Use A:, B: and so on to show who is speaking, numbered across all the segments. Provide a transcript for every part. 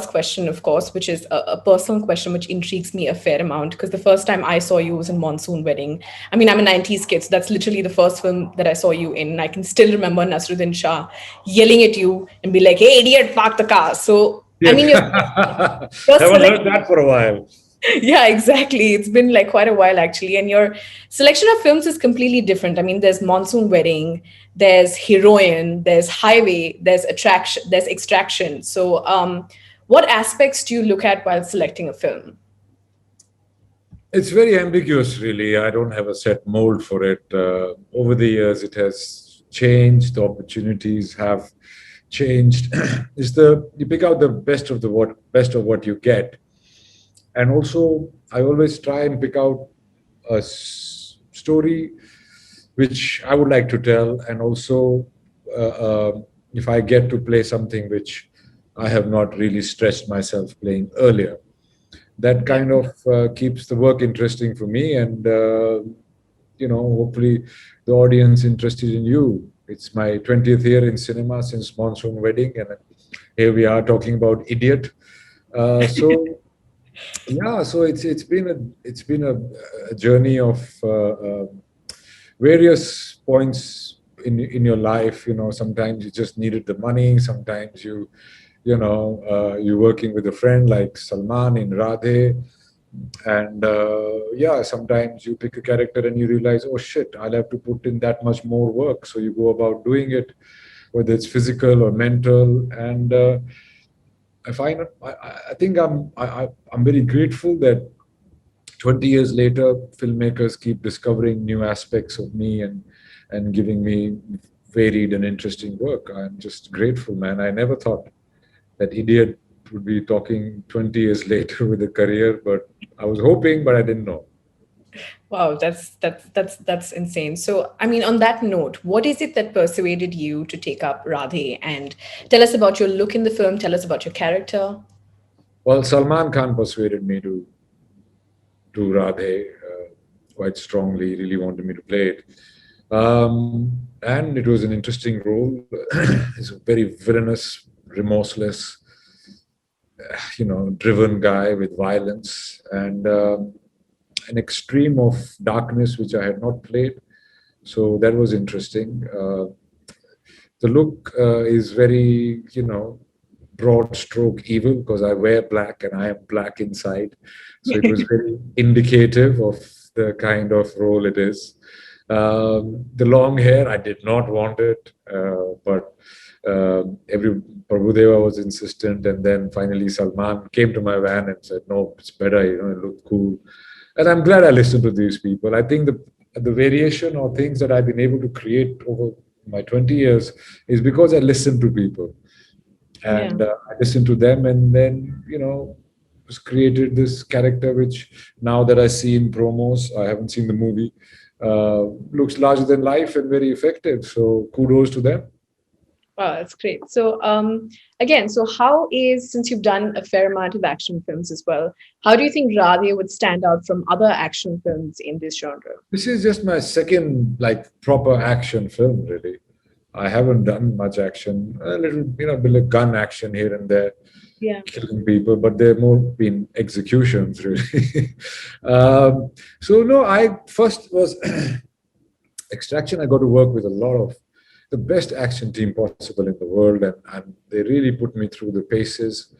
A: first question, of course, which is a personal question which intrigues me a fair amount, because the first time I saw you was in Monsoon Wedding. I mean, I'm a 90s kid, so that's literally the first film that I saw you in. I can still remember Nasruddin Shah yelling at you and be like, "Hey, idiot, park the car." So, I
B: Yeah.
A: mean, your
B: Haven't heard
A: selection,
B: that for a while.
A: yeah, exactly. It's been like quite a while actually. And your selection of films is completely different. I mean, there's Monsoon Wedding, there's Heroine, there's Highway, there's Attraction, there's Extraction. So, what aspects do you look at while selecting a film?
B: It's very ambiguous, really. I don't have a set mold for it. Over the years, it has changed. The opportunities have changed. Is the you pick out the best of what you get, and also I always try and pick out a story which I would like to tell, and also if I get to play something which I have not really stretched myself playing earlier, that
A: Yeah.
B: kind of keeps the work interesting for me, and hopefully the audience interested in you. It's my 20th year in cinema since Monsoon Wedding, and here we are talking about Idiot. So yeah, so it's been a journey of various points in your life. Sometimes you just needed the money. Sometimes you're working with a friend like Salman in Radhe, and yeah, sometimes you pick a character and you realize, oh shit, I'll have to put in that much more work. So you go about doing it, whether it's physical or mental, and I find I think I'm very grateful that 20 years later, filmmakers keep discovering new aspects of me and giving me varied and interesting work. I'm just grateful, man. I never thought that Idiot would be talking 20 years later with a career, but I was hoping, but I didn't know.
A: Wow, that's insane. So, I mean, on that note, what is it that persuaded you to take up Radhe? And tell us about your look in the film. Tell us about your character.
B: Well, Salman Khan persuaded me to do Radhe quite strongly. He really wanted me to play it. And it was an interesting role. He's a very villainous, remorseless, driven guy with violence and an extreme of darkness, which I had not played. So that was interesting. The look is very, broad stroke evil because I wear black and I am black inside. So it was very indicative of the kind of role it is. The long hair, I did not want it, but every Prabhudeva was insistent, and then finally Salman came to my van and said, "No, it's better. It looked cool." And I'm glad I listened to these people. I think the variation or things that I've been able to create over my 20 years is because I listened to people,
A: Yeah.
B: and I listened to them, and then was created this character which now that I see in promos, I haven't seen the movie, looks larger than life and very effective. So kudos to them.
A: Wow, that's great. So, again, so since you've done a fair amount of action films as well, how do you think Radhe would stand out from other action films in this genre?
B: This is just my second like proper action film, really. I haven't done much action, a little, bit of gun action here and there,
A: Yeah.
B: killing people, but they've more been executions, really. So no, I first was Extraction. I got to work with a lot of the best action team possible in the world, and they really put me through the paces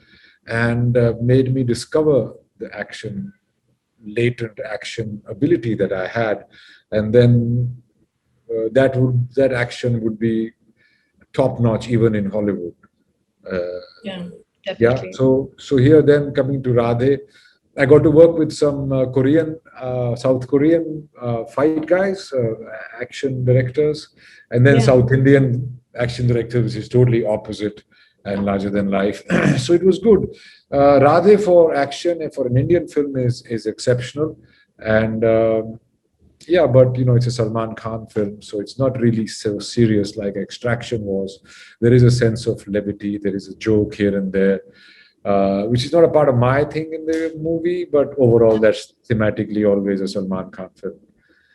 B: and made me discover the latent action ability that I had, and then that action would be top notch even in Hollywood. Uh,
A: Yeah,
B: yeah,
A: definitely.
B: so here then coming to Radhe, I got to work with some South Korean fight guys, action directors, and then
A: Yeah.
B: South Indian action directors, which is totally opposite and larger than life. So it was good. Radhe for action and for an Indian film is exceptional, and yeah, but it's a Salman Khan film, so it's not really so serious like Extraction was. There is a sense of levity, there is a joke here and there, which is not a part of my thing in the movie, but overall, that's thematically always a Salman Khan film.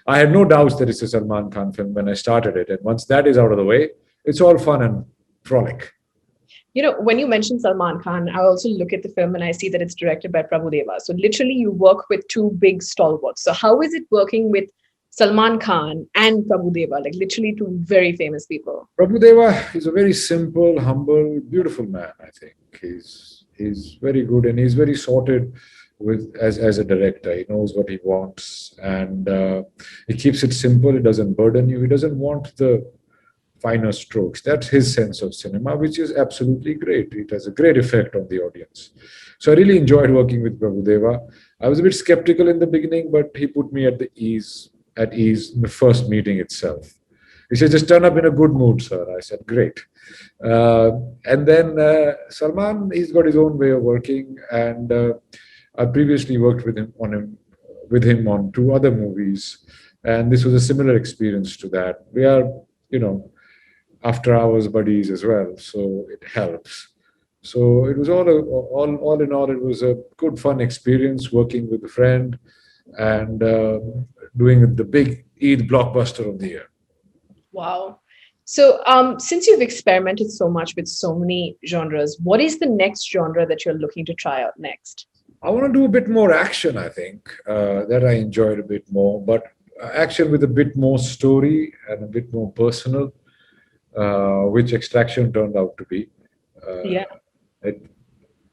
B: I had no doubts that it's a Salman Khan film when I started it, and once that is out of the way, it's all fun and frolic.
A: When you mentioned Salman Khan, I also look at the film and I see that it's directed by Prabhudeva. So literally, you work with two big stalwarts. So how is it working with Salman Khan and Prabhudeva? Like literally two very famous people.
B: Prabhudeva is a very simple, humble, beautiful man. I think he's very good and he's very sorted with as a director. He knows what he wants and he keeps it simple. He doesn't burden you. He doesn't want the finer strokes. That's his sense of cinema, which is absolutely great. It has a great effect on the audience. So I really enjoyed working with Prabhudeva. I was a bit skeptical in the beginning, but he put me at ease in the first meeting itself. He said, just turn up in a good mood, sir. I said, great. Uh, and then Salman, he's got his own way of working, and I previously worked with him on two other movies, and this was a similar experience to that. We are, you know, after hours buddies as well, so it helps. So it was all in all, it was a good, fun experience working with a friend and doing the big Eid blockbuster of the year.
A: Wow. So since you've experimented so much with so many genres, what is the next genre that you're looking to try out next?
B: I want to do a bit more action, I think, that I enjoyed a bit more, but action with a bit more story and a bit more personal, which Extraction turned out to be. Uh,
A: Yeah.
B: it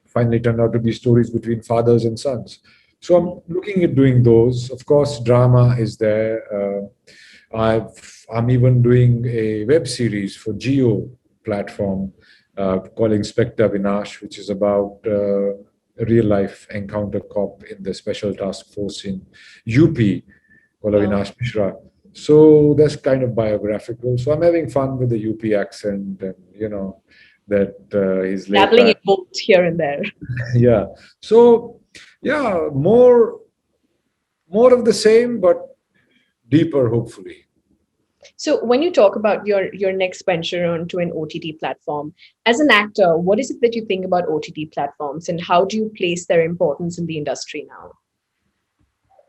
B: finally turned out to be stories between fathers and sons. So I'm looking at doing those. Of course, drama is there. I'm even doing a web series for Geo platform called Inspector Vinash, which is about a real life encounter cop in the Special Task Force in UP called
A: Wow.
B: Avinash Mishra. So that's kind of biographical. So I'm having fun with the UP accent and, that he's laid
A: Dabbling in
B: back.
A: both here and there.
B: Yeah. So, yeah, more of the same, but deeper, hopefully.
A: So when you talk about your next venture onto an OTT platform, as an actor, what is it that you think about OTT platforms and how do you place their importance in the industry now?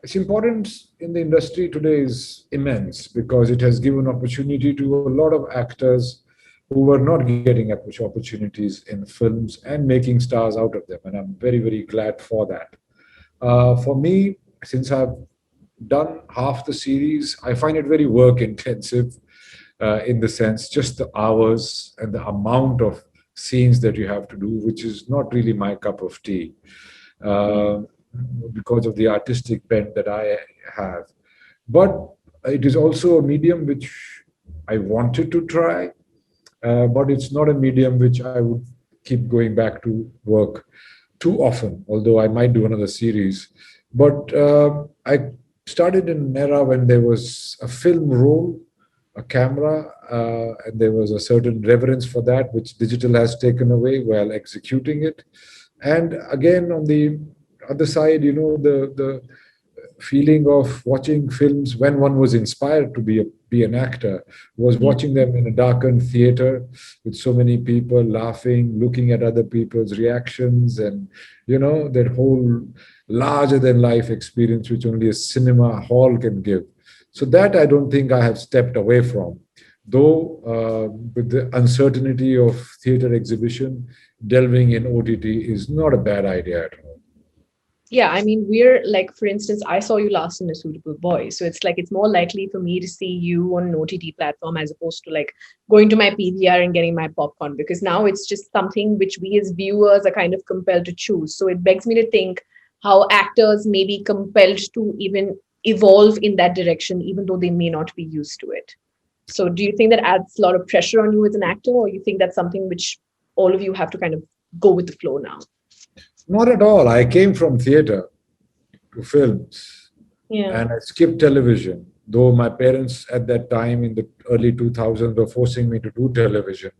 B: Its importance in the industry today is immense because it has given opportunity to a lot of actors who were not getting opportunities in films and making stars out of them. And I'm very, very glad for that. For me, since I've done half the series, I find it very work intensive in the sense just the hours and the amount of scenes that you have to do, which is not really my cup of tea uh, because of the artistic bent that I have. But it is also a medium which I wanted to try, but it's not a medium which I would keep going back to work too often, although I might do another series. But I started in an era when there was a film roll, a camera, and there was a certain reverence for that, which digital has taken away while executing it. And again, on the other side, the feeling of watching films when one was inspired to be an actor was
A: Yeah.
B: watching them in a darkened theater with so many people laughing, looking at other people's reactions, and that whole larger than life experience which only a cinema hall can give. So that I don't think I have stepped away from, though with the uncertainty of theater exhibition, delving in OTT is not a bad idea at all.
A: Yeah, I mean, we're like, for instance, I saw you last in A Suitable Boy. So it's like it's more likely for me to see you on an OTT platform as opposed to like going to my PVR and getting my popcorn because now it's just something which we as viewers are kind of compelled to choose. So it begs me to think how actors may be compelled to even evolve in that direction, even though they may not be used to it. So do you think that adds a lot of pressure on you as an actor, or you think that's something which all of you have to kind of go with the flow now?
B: Not at all. I came from theater to films
A: Yeah.
B: and I skipped television, though my parents at that time in the early 2000s were forcing me to do television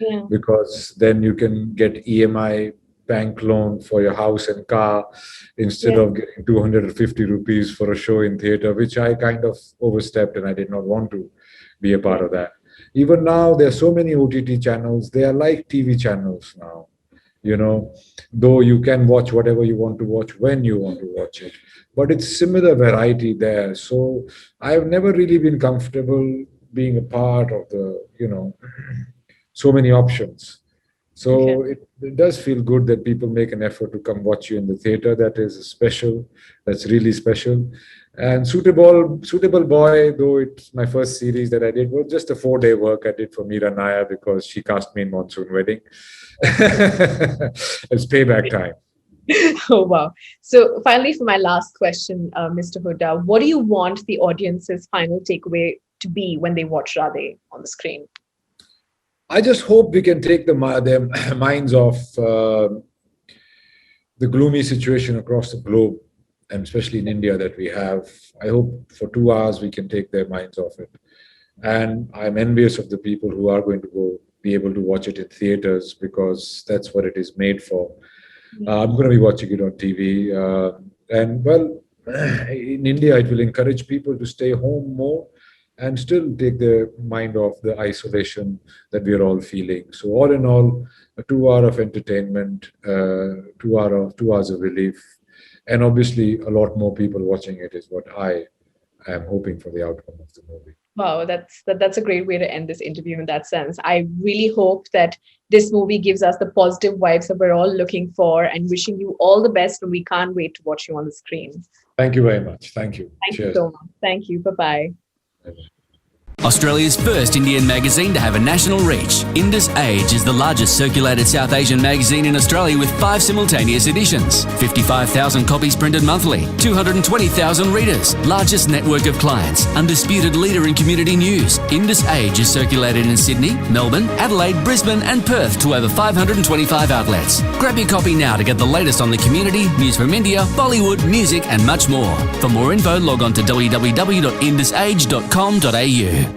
A: Yeah.
B: because then you can get EMI bank loan for your house and car instead
A: Yeah.
B: of getting 250 rupees for a show in theater, which I kind of overstepped and I did not want to be a part
A: Yeah.
B: of that. Even now, there are so many OTT channels. They are like TV channels now, you know, though you can watch whatever you want to watch when you want to watch it. But it's similar variety there. So I've never really been comfortable being a part of the, so many options.
A: Okay.
B: So it does feel good that people make an effort to come watch you in the theater. That is special. That's really special. And Suitable Boy, though it's my first series that I did, was just a 4-day work I did for Meera Naya because she cast me in Monsoon Wedding. It's payback time.
A: Oh, wow. So, finally, for my last question, Mr. Huda, what do you want the audience's final takeaway to be when they watch Radhe on the screen?
B: I just hope we can take their minds off the gloomy situation across the globe, and especially in India that we have. I hope for 2 hours we can take their minds off it. And I'm envious of the people who are going to go be able to watch it in theaters because that's what it is made for. I'm going to be watching it on TV. And well, in India, it will encourage people to stay home more and still take their mind off the isolation that we are all feeling. So all in all, a 2 hour of entertainment, 2 hours of relief, and obviously a lot more people watching it is what I am hoping for the outcome of the movie.
A: Wow, that's a great way to end this interview in that sense. I really hope that this movie gives us the positive vibes that we're all looking for, and wishing you all the best, and we can't wait to watch you on the screen.
B: Thank you very much. Thank you.
A: Thank you
B: Cheers.
A: so much. Thank you. Bye-bye.
C: Australia's first Indian magazine to have a national reach, Indus Age is the largest circulated South Asian magazine in Australia with 5 simultaneous editions, 55,000 copies printed monthly, 220,000 readers, largest network of clients, undisputed leader in community news. Indus Age is circulated in Sydney, Melbourne, Adelaide, Brisbane and Perth to over 525 outlets. Grab your copy now to get the latest on the community, news from India, Bollywood, music and much more. For more info, log on to www.indusage.com.au.